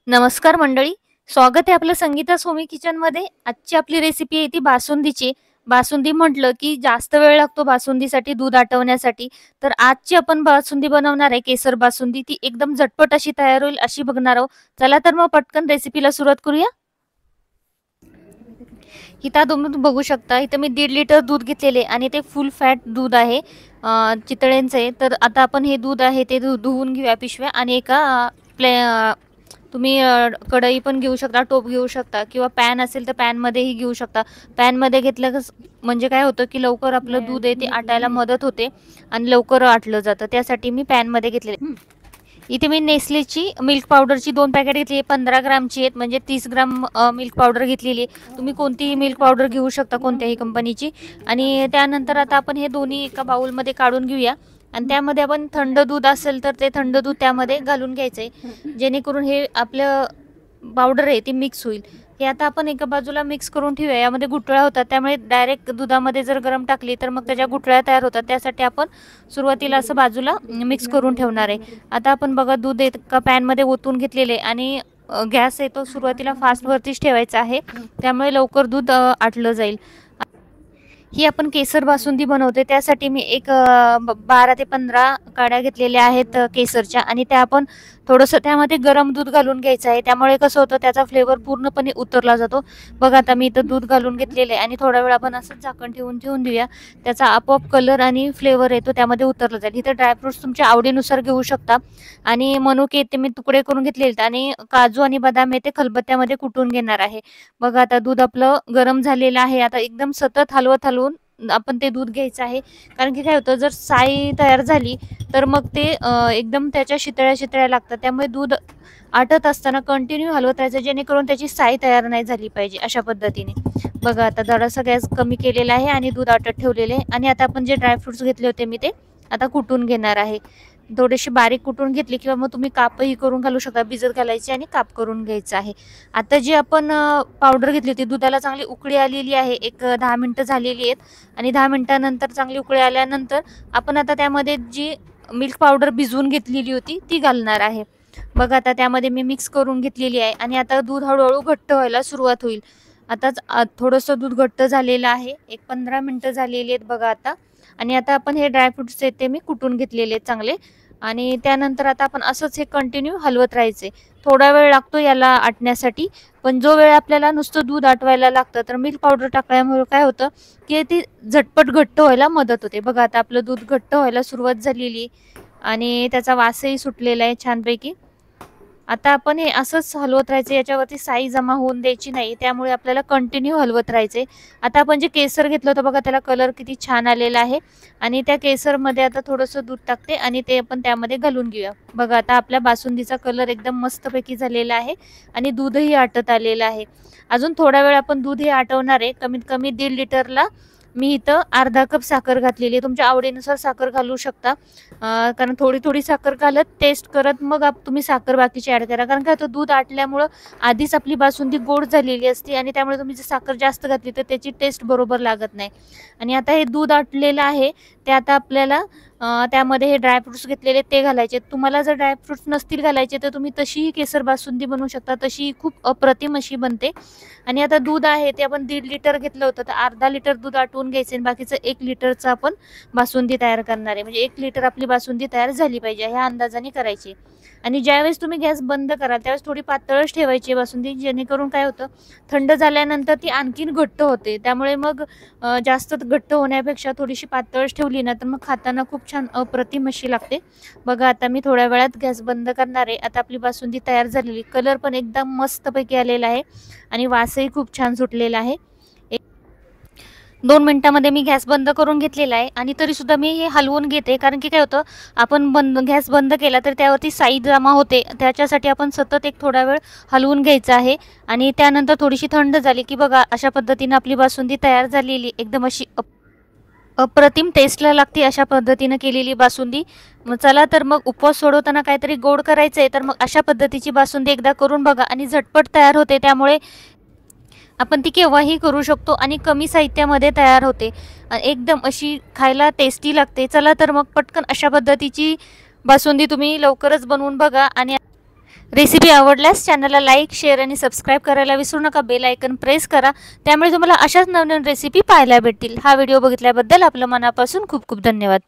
नमस्कार मंडळी, स्वागत आहे आपलं संगीता सोमी किचनमध्ये. आजची आपली रेसिपी आहे ती बासुंदीची. बासुंदी म्हटलं की जास्त वेळ लागतो बासुंदीसाठी दूध आटवण्यासाठी. तर आजची आपण बासुंदी बनवणार आहे केसर बासुंदी. ती एकदम झटपट अशी तयार होईल अशी बघणार आहोत. चला तर मग पटकन रेसिपीला सुरुवात करूया. इथं तुम्ही बघू शकता, इथं मी 1.5 लिटर दूध घेतलेले आणि ते फुल फॅट दूध आहे, चितळेंचं आहे. तर आता आपण हे दूध आहे ते धुवून घेऊया पिशव्या आणि एका तुम्ही कढई पण घेऊ शकता, टोप घेऊ शकता किंवा पॅन असेल तर पॅनमध्येही घेऊ शकता. पॅनमध्ये घेतलं म्हणजे काय होतं की लवकर आपलं दूध आहे ते आटायला मदत होते आणि लवकर आटलं जातं. त्यासाठी मी पॅनमध्ये घेतलेले. इथे मी नेस्लेची मिल्क पावडरची 2 पॅकेट घेतली, 15 ग्रामची आहेत, म्हणजे 30 ग्राम मिल्क पावडर घेतलेली आहे. तुम्ही कोणतीही मिल्क पावडर घेऊ शकता कोणत्याही कंपनीची. आणि त्यानंतर आता आपण हे दोन्ही एका बाउलमध्ये काढून घेऊया आणि त्यामध्ये आपण थंड दूध असेल तर ते थंड दूध त्यामध्ये घालून घ्यायचं आहे, जेणेकरून हे आपलं पावडर आहे ती मिक्स होईल. हे आता आपण एका बाजूला मिक्स करून ठेवूया. यामध्ये गुठळ्या होतात, त्यामुळे डायरेक्ट दुधामध्ये जर गरम टाकली तर मग त्याच्या गुठळ्या तयार होतात. त्यासाठी आपण सुरुवातीला असं बाजूला मिक्स करून ठेवणार आहे. आता आपण बघा दूध एका पॅनमध्ये ओतून घेतलेले आणि गॅस आहे तो सुरुवातीला फास्टवरतीच ठेवायचा आहे, त्यामुळे लवकर दूध आटलं जाईल. ही आपण केसर बासुंदी बनवते, त्यासाठी मी एक 12 ते 15 काड्या घेतलेल्या आहेत केसरच्या, आणि त्या आपण थोडंसं त्यामध्ये गरम दूध घालून घ्यायचं आहे. त्यामुळे कसं होतं, त्याचा फ्लेवर पूर्णपणे उतरला जातो. बघा आता मी इथं दूध घालून घेतलेलं आहे आणि थोडा वेळ आपण असंच झाकण ठेवून देऊया. त्याचा आपोआप कलर आणि फ्लेवर येतो त्यामध्ये उतरला जाईल. इथं ड्रायफ्रुट्स तुमच्या आवडीनुसार घेऊ शकता आणि मनुके ते मी तुकडे करून घेतलेले आणि काजू आणि बदाम ते खलबत्त्यामध्ये कुटून घेणार आहे. बघा आता दूध आपलं गरम झालेलं आहे. आता एकदम सतत हलवत आपण ते दूध घ्यायचं आहे, कारण की काय होतं, जर साई तयार झाली तर मग ते एकदम त्याच्या शितळ्या शितळ्या लागतात. त्यामुळे दूध आटत असताना कंटिन्यू हलवत राहायचं, जेणेकरून त्याची साई तयार नाही झाली पाहिजे. अशा पद्धतीने बघा आता जरासा गॅस कमी केलेला आहे आणि दूध आटत ठेवलेले आहे. आणि आता आपण जे ड्रायफ्रुट्स घेतले होते मी ते आता कुटून घेणार आहे. थोडीशी बारीक कुटून घेतली किंवा मग तुम्ही कापही करून घालू शकता. भिजत घालायची आणि काप करून घ्यायचं आहे. आता जी आपण पावडर घेतली होती, दुधाला चांगली उकळी आलेली आहे, एक 10 मिनटं झालेली आहेत. आणि 10 मिनटानंतर चांगली उकळी आल्यानंतर आपण आता त्यामध्ये जी मिल्क पावडर भिजवून घेतलेली होती ती घालणार आहे. बघा आता त्यामध्ये मी मिक्स करून घेतलेली आहे आणि आता दूध हळूहळू घट्ट व्हायला सुरुवात होईल. आताच थोडंसं दूध घट्ट झालेलं आहे, एक 15 मिनटं झालेली आहेत बघा आता. आणि आता आपण हे ड्रायफ्रुट्स आहेत ते मी कुटून घेतलेले आहेत चांगले. आणि त्यानंतर आता आपण असंच हे कंटिन्यू हलवत राहायचे. थोडा वेळ लागतो याला आटण्यासाठी, पण जो वेळ आपल्याला नुसतं दूध आटवायला लागतं, तर मिल्क पावडर टाकल्यामुळे काय होतं की ती झटपट घट्ट व्हायला मदत होते. बघा आता आपलं दूध घट्ट व्हायला सुरुवात झालेली आणि त्याचा वासही सुटलेला आहे छानपैकी. आता आपण हे असंच हलवत राहायचं, याच्यावरती साई जमा होऊन द्यायची नाही, त्यामुळे आपल्याला कंटिन्यू हलवत राहायचे. आता आपण जे केसर घेतलं होतं बघा, त्याला कलर किती छान आलेला आहे. आणि त्या केसरमध्ये आता थोडंसं दूध टाकते आणि ते आपण त्यामध्ये घालून घेऊया. बघा आता आपल्या बासुंदीचा कलर एकदम मस्तपैकी झालेला आहे आणि दूधही आटत आलेलं आहे. अजून थोडा वेळ आपण दूध हे आटवणार आहे. कमीत कमी 1.5 लिटरला मी इथं अर्धा कप साखर घातलेली आहे. तुमच्या आवडीनुसार साखर घालू शकता, कारण थोडी थोडी साखर घालत टेस्ट करत मग तुम्ही साखर बाकीची ॲड करा. कारण काय होतं, दूध आटल्यामुळं आधीच आपली बासुंदी गोड झालेली असते आणि त्यामुळे तुम्ही जर साखर जास्त घातली तर त्याची टेस्ट बरोबर लागत नाही. आणि आता हे दूध आटलेलं आहे ते आता आपल्याला त्यामध्ये हे ड्रायफ्रुट्स घेतलेले ते घालायचे. तुम्हाला जर ड्रायफ्रुट्स नसतील घालायचे तर तुम्ही तशीही केसर बासुंदी बनवू शकता, तशी खूप अप्रतिम अशी बनते. आणि आता दूध आहे ते आपण 1.5 लिटर घेतलं होतं, तर अर्धा लिटर दूध आटवून घ्यायचे आणि बाकीचं 1 लिटरचं आपण बासुंदी तयार करणार आहे. म्हणजे 1 लिटर आपली बासुंदी तयार झाली पाहिजे ह्या अंदाजाने करायची. आणि ज्यावेळेस तुम्ही गॅस बंद कराल त्यावेळेस थोडी पातळच ठेवायची बासुंदी, जेणेकरून काय होतं, थंड झाल्यानंतर ती आणखीन घट्ट होते. त्यामुळे मग जास्त घट्ट होण्यापेक्षा थोडीशी पातळच ठेवली ना तर मग खाताना खूप छान अप्रतिम अशी लागते. बघा आता मी थोड्या वेळात गॅस बंद करणार आहे. आता आपली बासुंदी तयार झालेली, कलर पण एकदम मस्तपैकी आलेला आहे आणि वासही खूप छान सुटलेला आहे. 2 मिनिटांमध्ये मी गॅस बंद करून घेतलेला आहे आणि तरीसुद्धा मी हे हलवून घेते, कारण की काय होतं, आपण गॅस बंद केला तर त्यावरती साई जमा होते. त्याच्यासाठी आपण सतत एक थोडा वेळ हलवून घ्यायचं आहे. आणि त्यानंतर थोडीशी थंड झाली की बघा अशा पद्धतीनं आपली बासुंदी तयार झालेली, एकदम अशी अप्रतिम टेस्टला लागते अशा पद्धतीनं केलेली बासुंदी. मग चला तर मग उपवास सोडवताना काहीतरी गोड करायचं आहे, तर मग अशा पद्धतीची बासुंदी एकदा करून बघा आणि झटपट तयार होते. त्यामुळे आपण ती केव्हाही करू शकतो आणि कमी साहित्यामध्ये तयार होते. एकदम अशी खायला टेस्टी लागते. चला तर मग पटकन अशा पद्धतीची बासुंदी तुम्ही लवकरच बनवून बघा आणि रेसिपी आवडल्यास चॅनलला लाईक, शेअर आणि सबस्क्राईब करायला विसरू नका. बेल आयकन प्रेस करा, त्यामुळे तुम्हाला अशाच नवनवीन रेसिपी पाहायला भेटतील. हा व्हिडिओ बघितल्याबद्दल आपलं मनापासून खूप खूप धन्यवाद.